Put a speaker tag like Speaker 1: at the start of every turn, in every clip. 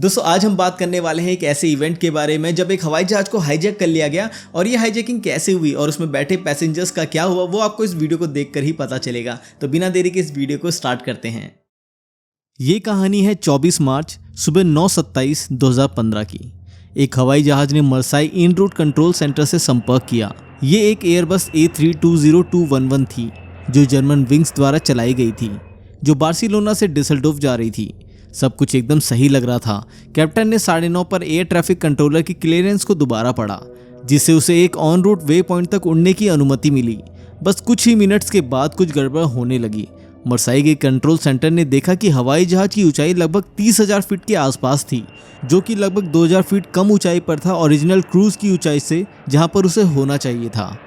Speaker 1: दोस्तों आज हम बात करने वाले हैं एक ऐसे इवेंट के बारे में जब एक हवाई जहाज को हाईजैक कर लिया गया और ये हाईजैकिंग कैसे हुई और उसमें बैठे पैसेंजर्स का क्या हुआ वो आपको इस वीडियो को देखकर ही पता चलेगा। तो बिना देरी के इस वीडियो को स्टार्ट करते हैं। ये कहानी है 24 मार्च सुबह 9:27 2015 की। एक हवाई जहाज ने मरसाई इन रूट कंट्रोल सेंटर से संपर्क किया। ये एक एयरबस A320-211 थी जो जर्मन विंग्स द्वारा चलाई गई थी, जो बार्सिलोना से डिसल्डोफ जा रही थी। सब कुछ एकदम सही लग रहा था। कैप्टन ने 9:30 पर एयर ट्रैफिक कंट्रोलर की क्लियरेंस को दोबारा पढ़ा, जिससे उसे एक ऑन रूट वे पॉइंट तक उड़ने की अनुमति मिली। बस कुछ ही मिनट्स के बाद कुछ गड़बड़ होने लगी। मरसाई के कंट्रोल सेंटर ने देखा कि हवाई जहाज की ऊंचाई लगभग 30,000 फीट के आसपास थी, जो कि लगभग 2,000 फीट कम ऊंचाई पर था ओरिजिनल क्रूज की ऊंचाई से, जहां पर उसे होना चाहिए था,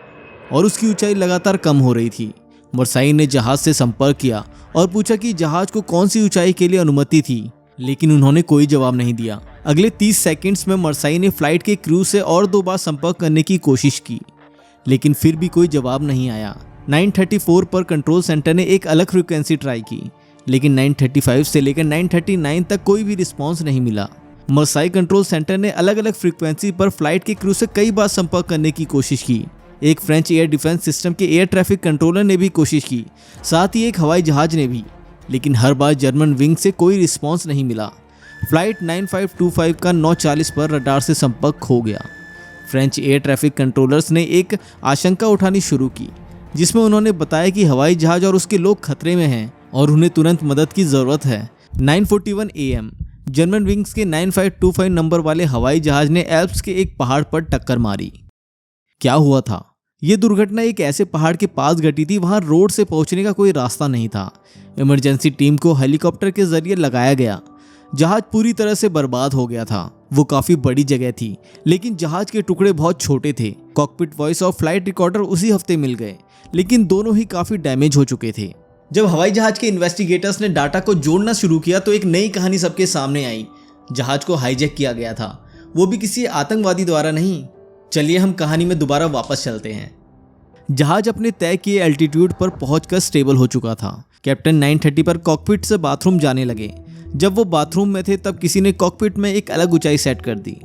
Speaker 1: और उसकी ऊंचाई लगातार कम हो रही थी। मरसाई ने जहाज से संपर्क किया और पूछा कि जहाज को कौन सी ऊंचाई के लिए अनुमति थी, लेकिन उन्होंने कोई जवाब नहीं दिया। अगले 30 सेकंड्स में मरसाई ने फ्लाइट के क्रू से और 2 बार संपर्क करने की कोशिश की, लेकिन फिर भी कोई जवाब नहीं आया। 9:34 पर कंट्रोल सेंटर ने एक अलग फ्रीक्वेंसी ट्राई की, लेकिन 9:35 से लेकर 9:39 तक कोई भी रिस्पॉन्स नहीं मिला। मरसाई कंट्रोल सेंटर ने अलग अलग फ्रीक्वेंसी पर फ्लाइट के क्रू से कई बार संपर्क करने की कोशिश की। एक फ्रेंच एयर डिफेंस सिस्टम के एयर ट्रैफिक कंट्रोलर ने भी कोशिश की, साथ ही एक हवाई जहाज ने भी, लेकिन हर बार जर्मन विंग से कोई रिस्पॉन्स नहीं मिला। फ्लाइट 9525 का 9:40 पर रडार से संपर्क खो गया। फ्रेंच एयर ट्रैफिक कंट्रोलर्स ने एक आशंका उठानी शुरू की, जिसमें उन्होंने बताया कि हवाई जहाज और उसके लोग खतरे में हैं और उन्हें तुरंत मदद की ज़रूरत है। 9:41 AM जर्मन विंग्स के 9525 नंबर वाले हवाई जहाज ने एल्प्स के एक पहाड़ पर टक्कर मारी। क्या हुआ था? ये दुर्घटना एक ऐसे पहाड़ के पास घटी थी, वहां रोड से पहुंचने का कोई रास्ता नहीं था। इमरजेंसी टीम को हेलीकॉप्टर के जरिए लगाया गया। जहाज पूरी तरह से बर्बाद हो गया था। वो काफी बड़ी जगह थी, लेकिन जहाज के टुकड़े बहुत छोटे थे। कॉकपिट वॉइस और फ्लाइट रिकॉर्डर उसी हफ्ते मिल गए, लेकिन दोनों ही काफी डैमेज हो चुके थे। जब हवाई जहाज के इन्वेस्टिगेटर्स ने डाटा को जोड़ना शुरू किया तो एक नई कहानी सबके सामने आई। जहाज को हाईजैक किया गया था, वो भी किसी आतंकवादी द्वारा नहीं। चलिए हम कहानी में दोबारा वापस चलते हैं। जहाज अपने तय किए एल्टीट्यूड पर पहुंचकर स्टेबल हो चुका था। कैप्टन 9:30 पर कॉकपिट से बाथरूम जाने लगे। जब वो बाथरूम में थे तब किसी ने कॉकपिट में एक अलग ऊंचाई सेट कर दी।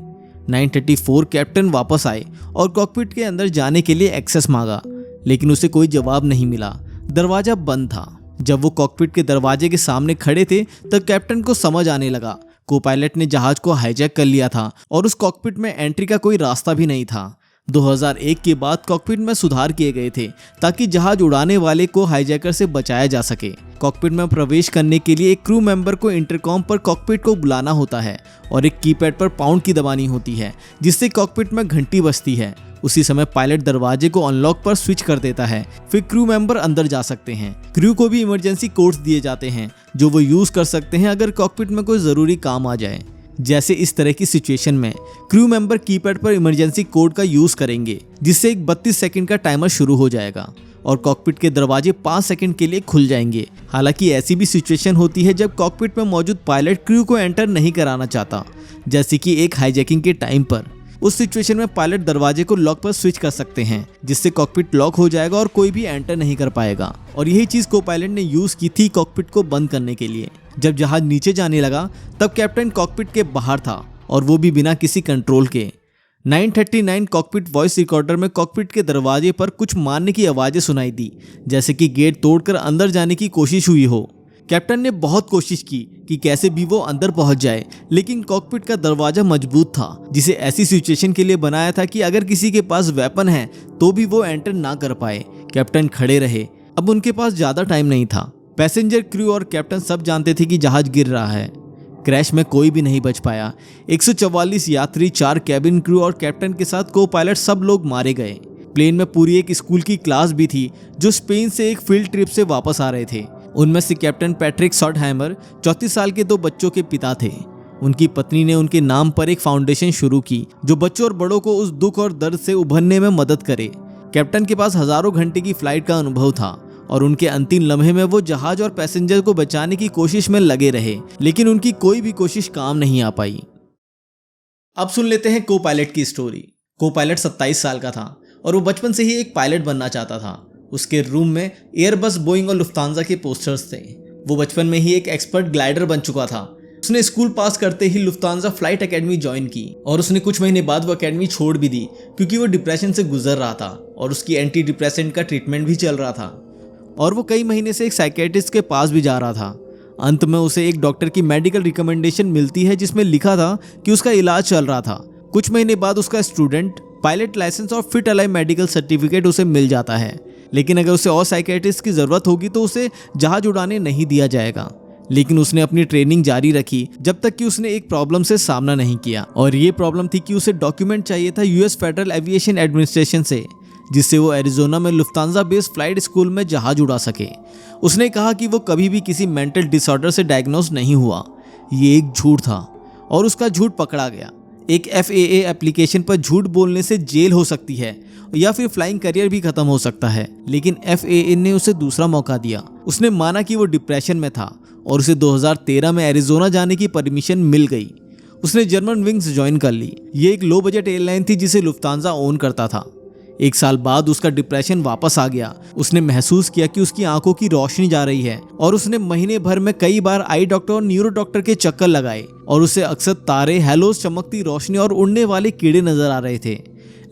Speaker 1: 9:34 कैप्टन वापस आए और कॉकपिट के अंदर जाने के लिए एक्सेस मांगा, लेकिन उसे कोई जवाब नहीं मिला। दरवाजा बंद था। जब वो कॉकपिट के दरवाजे के सामने खड़े थे तब कैप्टन को समझ आने लगा को पायलट ने जहाज को हाईजैक कर लिया था और उस कॉकपिट में एंट्री का कोई रास्ता भी नहीं था। 2001 के बाद कॉकपिट में सुधार किए गए थे ताकि जहाज उड़ाने वाले को हाईजैकर से बचाया जा सके। कॉकपिट में प्रवेश करने के लिए एक क्रू मेंबर को इंटरकॉम पर कॉकपिट को बुलाना होता है और एक कीपैड पर पाउंड की दबानी होती है, जिससे कॉकपिट में घंटी बजती है। उसी समय पायलट दरवाजे को अनलॉक पर स्विच कर देता है। फिर क्रू मेंबर अंदर जा सकते हैं। क्रू को भी इमरजेंसी कोड्स दिए जाते हैं जो वो यूज कर सकते हैं अगर कॉकपिट में कोई जरूरी काम आ जाए। जैसे इस तरह की सिचुएशन में क्रू मेंबर कीपैड पर इमरजेंसी कोड का यूज करेंगे, जिससे एक 32 सेकंड का टाइमर शुरू हो जाएगा और कॉकपिट के दरवाजे 5 सेकंड के लिए खुल जाएंगे। हालांकि ऐसी भी सिचुएशन होती है जब कॉकपिट में मौजूद पायलट क्रू को एंटर नहीं कराना चाहता, जैसे कि एक हाईजैकिंग के टाइम पर। उस सिचुएशन में पायलट दरवाजे को लॉक पर स्विच कर सकते हैं, जिससे कॉकपिट लॉक हो जाएगा और कोई भी एंटर नहीं कर पाएगा। और यही चीज को पायलट ने यूज की थी कॉकपिट को बंद करने के लिए। जब जहाज नीचे जाने लगा तब कैप्टन कॉकपिट के बाहर था, और वो भी बिना किसी कंट्रोल के। 9:39 कॉकपिट वॉइस रिकॉर्डर में कॉकपिट के दरवाजे पर कुछ मारने की आवाजें सुनाई दी, जैसे कि गेट तोड़कर अंदर जाने की कोशिश हुई हो। कैप्टन ने बहुत कोशिश की कि कैसे भी वो अंदर पहुंच जाए, लेकिन कॉकपिट का दरवाजा मजबूत था, जिसे ऐसी सिचुएशन के लिए बनाया था कि अगर किसी के पास वेपन है तो भी वो एंटर ना कर पाए। कैप्टन खड़े रहे। अब उनके पास ज्यादा टाइम नहीं था। पैसेंजर, क्रू और कैप्टन सब जानते थे कि जहाज गिर रहा है। क्रैश में कोई भी नहीं बच पाया। 144 यात्री, 4 कैबिन क्रू और कैप्टन के साथ को पायलट सब लोग मारे गए। प्लेन में पूरी एक स्कूल की क्लास भी थी जो स्पेन से एक फील्ड ट्रिप से वापस आ रहे थे। उनमें से कैप्टन पैट्रिक शॉर्टहैमर 34 साल के 2 बच्चों के पिता थे। उनकी पत्नी ने उनके नाम पर एक फाउंडेशन शुरू की जो बच्चों और बड़ों को उस दुख और दर्द से उभरने में मदद करे। कैप्टन के पास हजारों घंटे की फ्लाइट का अनुभव था और उनके अंतिम लम्हे में वो जहाज और पैसेंजर को बचाने की कोशिश में लगे रहे, लेकिन उनकी कोई भी कोशिश काम नहीं आ पाई। अब सुन लेते हैं को पायलट की स्टोरी। को पायलट 27 साल का था और वो बचपन से ही एक पायलट बनना चाहता था। उसके रूम में एयरबस, बोइंग और लुफ्तांजा के पोस्टर्स थे। वो बचपन में ही एक एक्सपर्ट ग्लाइडर बन चुका था। उसने स्कूल पास करते ही लुफ्तांजा फ्लाइट एकेडमी ज्वाइन की और उसने कुछ महीने बाद वो एकेडमी छोड़ भी दी क्योंकि वो डिप्रेशन से गुजर रहा था और उसकी एंटी डिप्रेसेंट का ट्रीटमेंट भी चल रहा था और वो कई महीने से एक साइकेट्रिस्ट के पास भी जा रहा था। अंत में उसे एक डॉक्टर की मेडिकल रिकमेंडेशन मिलती है जिसमें लिखा था कि उसका इलाज चल रहा था। कुछ महीने बाद उसका स्टूडेंट पायलट लाइसेंस और फिट अलाइव मेडिकल सर्टिफिकेट उसे मिल जाता है, लेकिन अगर उसे और साइकेट्रिस्ट की ज़रूरत होगी तो उसे जहाज उड़ाने नहीं दिया जाएगा। लेकिन उसने अपनी ट्रेनिंग जारी रखी जब तक कि उसने एक प्रॉब्लम से सामना नहीं किया और ये प्रॉब्लम थी कि उसे डॉक्यूमेंट चाहिए था यूएस फेडरल एविएशन एडमिनिस्ट्रेशन से, जिससे वो एरिजोना में लुफ्तांजा बेस्ड फ्लाइट स्कूल में जहाज उड़ा सके। उसने कहा कि वो कभी भी किसी मेंटल डिसऑर्डर से डायग्नोज नहीं हुआ। ये एक झूठ था और उसका झूठ पकड़ा गया। एक FAA एप्लीकेशन पर झूठ बोलने से जेल हो सकती है या फिर फ्लाइंग करियर भी खत्म हो सकता है, लेकिन FAA ने उसे दूसरा मौका दिया। उसने माना कि वो डिप्रेशन में था और उसे 2013 में एरिजोना जाने की परमिशन मिल गई। उसने जर्मन विंग्स ज्वाइन कर ली। ये एक लो बजट एयरलाइन थी जिसे लुफ्तांजा ओन करता था। एक साल बाद उसका डिप्रेशन वापस आ गया। उसने महसूस किया कि उसकी आंखों की रोशनी जा रही है और उसने महीने भर में कई बार आई डॉक्टर और न्यूरो डॉक्टर के चक्कर लगाए और उसे अक्सर तारे, हेलोस, चमकती रोशनी और उड़ने वाले कीड़े नजर आ रहे थे।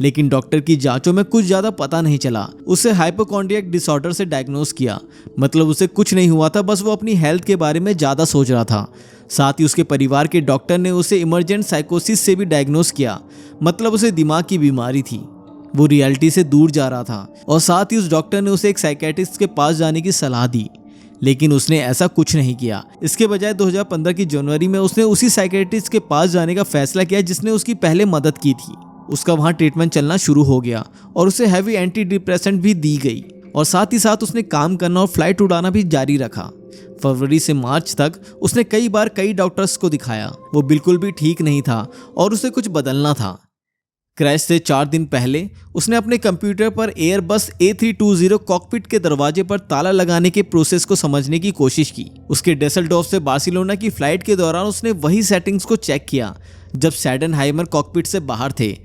Speaker 1: लेकिन डॉक्टर की जांचों में कुछ ज्यादा पता नहीं चला। उसे हाइपोकॉन्ड्रियक डिसऑर्डर से डायग्नोस किया। मतलब उसे कुछ नहीं हुआ था, बस वो अपनी हेल्थ के बारे में ज्यादा सोच रहा था। साथ ही उसके परिवार के डॉक्टर ने उसे इमरजेंट साइकोसिस से भी डायग्नोस किया। मतलब उसे दिमाग की बीमारी थी। वो रियलिटी से दूर जा रहा था और साथ ही उस डॉक्टर ने उसे एक साइकेट्रिस्ट के पास जाने की सलाह दी, लेकिन उसने ऐसा कुछ नहीं किया। इसके बजाय 2015 की जनवरी में उसने उसी साइकेट्रिस्ट के पास जाने का फैसला किया जिसने उसकी पहले मदद की थी। उसका वहां ट्रीटमेंट चलना शुरू हो गया और उसे हैवी एंटी डिप्रेसेंट भी दी गई और साथ ही साथ उसने काम करना और फ्लाइट उड़ाना भी जारी रखा। फरवरी से मार्च तक उसने कई बार कई डॉक्टर्स को दिखाया। वो बिल्कुल भी ठीक नहीं था और उसे कुछ बदलना था। क्रैश से 4 दिन पहले उसने अपने कंप्यूटर पर एयरबस A320 कॉकपिट के दरवाजे पर ताला लगाने के प्रोसेस को समझने की कोशिश की। उसके डेसलडॉर्फ से बार्सिलोना की फ्लाइट के दौरान उसने वही सेटिंग्स को चेक किया जब सैडनहाइमर कॉकपिट से बाहर थे।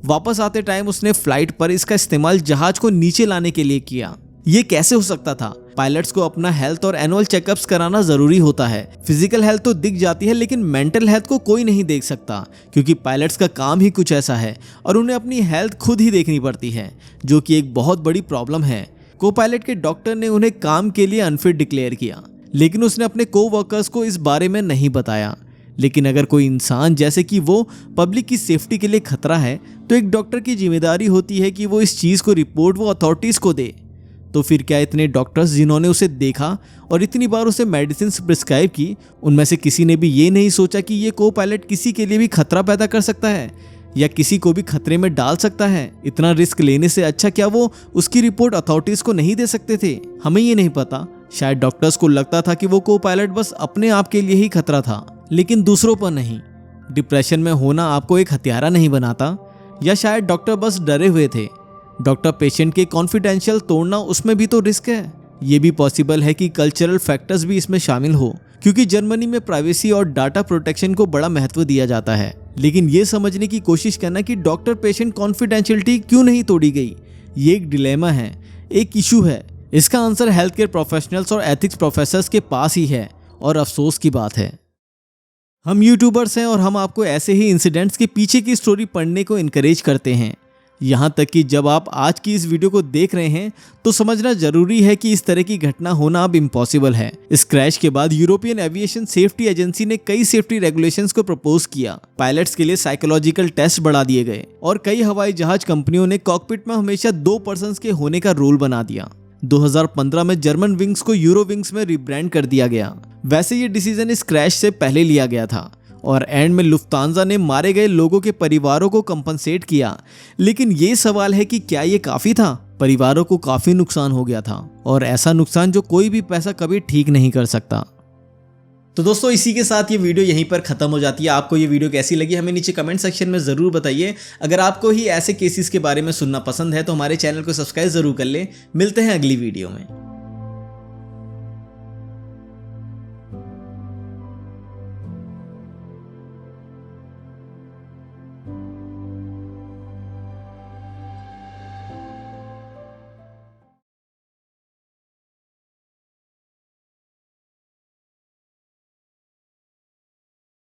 Speaker 1: वापस आते टाइम उसने फ्लाइट पर इसका इस्तेमाल जहाज को नीचे लाने के लिए किया। ये कैसे हो सकता था? पायलट्स को अपना हेल्थ और एनुअल चेकअप्स कराना जरूरी होता है। फिजिकल हेल्थ तो दिख जाती है लेकिन मेंटल हेल्थ को कोई नहीं देख सकता, क्योंकि पायलट्स का काम ही कुछ ऐसा है और उन्हें अपनी हेल्थ खुद ही देखनी पड़ती है, जो कि एक बहुत बड़ी प्रॉब्लम है। को पायलट के डॉक्टर ने उन्हें काम के लिए अनफिट डिक्लेयर किया, लेकिन उसने अपने को-वर्कर्स को इस बारे में नहीं बताया। लेकिन अगर कोई इंसान जैसे कि वो पब्लिक की सेफ्टी के लिए खतरा है, तो एक डॉक्टर की जिम्मेदारी होती है कि वो इस चीज़ को रिपोर्ट वो अथॉरिटीज को दे। तो फिर क्या इतने डॉक्टर्स जिन्होंने उसे देखा और इतनी बार उसे मेडिसिन प्रिस्क्राइब की, उनमें से किसी ने भी ये नहीं सोचा कि ये को पायलट किसी के लिए भी खतरा पैदा कर सकता है या किसी को भी खतरे में डाल सकता है? इतना रिस्क लेने से अच्छा क्या वो उसकी रिपोर्ट अथॉरिटीज को नहीं दे सकते थे? हमें ये नहीं पता। शायद डॉक्टर्स को लगता था कि वो को पायलट बस अपने आप के लिए ही खतरा था, लेकिन दूसरों पर नहीं। डिप्रेशन में होना आपको एक हत्यारा नहीं बनाता, या शायद डॉक्टर बस डरे हुए थे। डॉक्टर पेशेंट के कॉन्फिडेंशियल तोड़ना, उसमें भी तो रिस्क है। ये भी पॉसिबल है कि कल्चरल फैक्टर्स भी इसमें शामिल हो, क्योंकि जर्मनी में प्राइवेसी और डाटा प्रोटेक्शन को बड़ा महत्व दिया जाता है। लेकिन ये समझने की कोशिश करना कि डॉक्टर पेशेंट कॉन्फिडेंशियलिटी क्यों नहीं तोड़ी गई, ये एक डिलेमा है, एक इशू है। इसका आंसर हेल्थ केयर प्रोफेशनल्स और एथिक्स प्रोफेसर्स के पास ही है, और अफसोस की बात है। हम यूट्यूबर्स हैं और हम आपको ऐसे ही इंसिडेंट्स के पीछे की स्टोरी पढ़ने को इनकरेज करते हैं। यहाँ तक कि जब आप आज की इस वीडियो को देख रहे हैं तो समझना जरूरी है कि इस तरह की घटना होना अब इम्पॉसिबल है। इस क्रैश के बाद यूरोपियन एविएशन सेफ्टी एजेंसी ने कई सेफ्टी रेगुलेशंस को प्रपोज किया। पायलट्स के लिए साइकोलॉजिकल टेस्ट बढ़ा दिए गए और कई हवाई जहाज कंपनियों ने कॉकपिट में हमेशा 2 पर्सन्स के होने का रूल बना दिया। 2015 में जर्मन विंग्स को यूरो विंग्स में रिब्रांड कर दिया गया। वैसे ये डिसीजन इस क्रैश से पहले लिया गया था और एंड में लुफ्तांजा ने मारे गए लोगों के परिवारों को कंपनसेट किया। लेकिन ये सवाल है कि क्या ये काफी था? परिवारों को काफी नुकसान हो गया था, और ऐसा नुकसान जो कोई भी पैसा कभी ठीक नहीं कर सकता। तो दोस्तों, इसी के साथ ये वीडियो यहीं पर खत्म हो जाती है। आपको ये वीडियो कैसी लगी हमें नीचे कमेंट सेक्शन में जरूर बताइए। अगर आपको ही ऐसे केसेस के बारे में सुनना पसंद है तो हमारे चैनल को सब्सक्राइब जरूर कर लें। मिलते हैं अगली वीडियो में।